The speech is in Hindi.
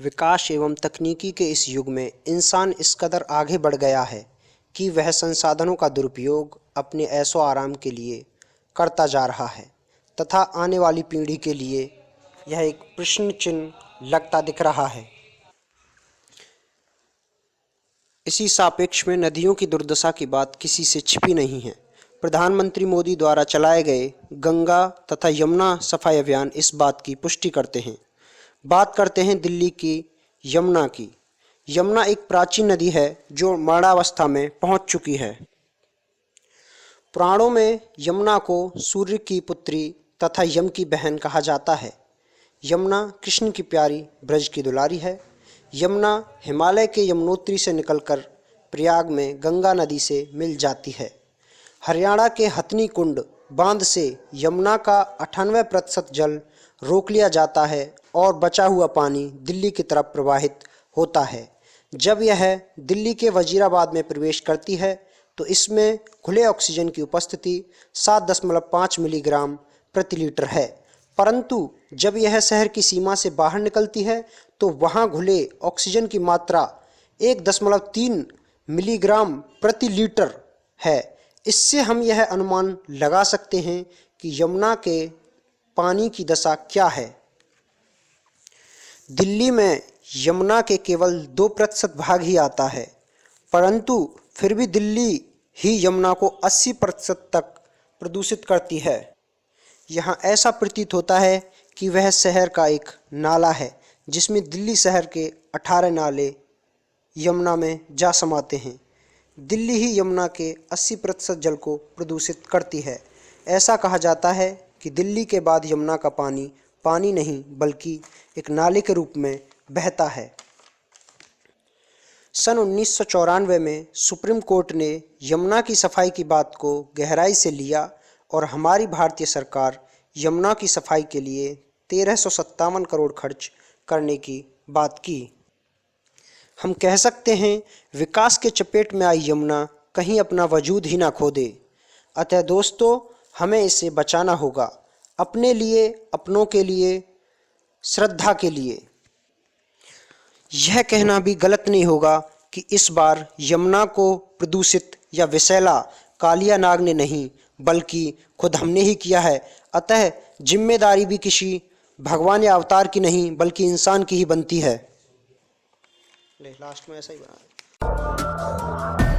विकास एवं तकनीकी के इस युग में इंसान इस कदर आगे बढ़ गया है कि वह संसाधनों का दुरुपयोग अपने ऐशो आराम के लिए करता जा रहा है तथा आने वाली पीढ़ी के लिए यह एक प्रश्न चिन्ह लगता दिख रहा है। इसी सापेक्ष में नदियों की दुर्दशा की बात किसी से छिपी नहीं है। प्रधानमंत्री मोदी द्वारा चलाए गए गंगा तथा यमुना सफाई अभियान इस बात की पुष्टि करते हैं। बात करते हैं दिल्ली की यमुना की। यमुना एक प्राचीन नदी है जो मरणावस्था में पहुंच चुकी है। पुराणों में यमुना को सूर्य की पुत्री तथा यम की बहन कहा जाता है। यमुना कृष्ण की प्यारी ब्रज की दुलारी है। यमुना हिमालय के यमुनोत्री से निकलकर प्रयाग में गंगा नदी से मिल जाती है। हरियाणा के हथनी कुंड बांध से यमुना का 98% जल रोक लिया जाता है और बचा हुआ पानी दिल्ली की तरफ प्रवाहित होता है। जब यह दिल्ली के वजीराबाद में प्रवेश करती है तो इसमें खुले ऑक्सीजन की उपस्थिति 7.5 मिलीग्राम प्रति लीटर है, परंतु जब यह शहर की सीमा से बाहर निकलती है तो वहां घुले ऑक्सीजन की मात्रा 1.3 मिलीग्राम प्रति लीटर है। इससे हम यह अनुमान लगा सकते हैं कि यमुना के पानी की दशा क्या है। दिल्ली में यमुना के केवल 2% भाग ही आता है, परंतु फिर भी दिल्ली ही यमुना को 80% तक प्रदूषित करती है। यहाँ ऐसा प्रतीत होता है कि वह शहर का एक नाला है जिसमें दिल्ली शहर के 18 नाले यमुना में जा समाते हैं। दिल्ली ही यमुना के 80% जल को प्रदूषित करती है। ऐसा कहा जाता है कि दिल्ली के बाद यमुना का पानी पानी नहीं बल्कि एक नाले के रूप में बहता है। सन 1994 में सुप्रीम कोर्ट ने यमुना की सफाई की बात को गहराई से लिया और हमारी भारतीय सरकार यमुना की सफाई के लिए 1357 करोड़ खर्च करने की बात की। हम कह सकते हैं विकास के चपेट में आई यमुना कहीं अपना वजूद ही ना खो दे। अतः दोस्तों, हमें इसे बचाना होगा, अपने लिए, अपनों के लिए, श्रद्धा के लिए। यह कहना भी गलत नहीं होगा कि इस बार यमुना को प्रदूषित या विषैला कालिया नाग ने नहीं बल्कि खुद हमने ही किया है। अतः जिम्मेदारी भी किसी भगवान या अवतार की नहीं बल्कि इंसान की ही बनती है। लास्ट में ऐसा ही बना।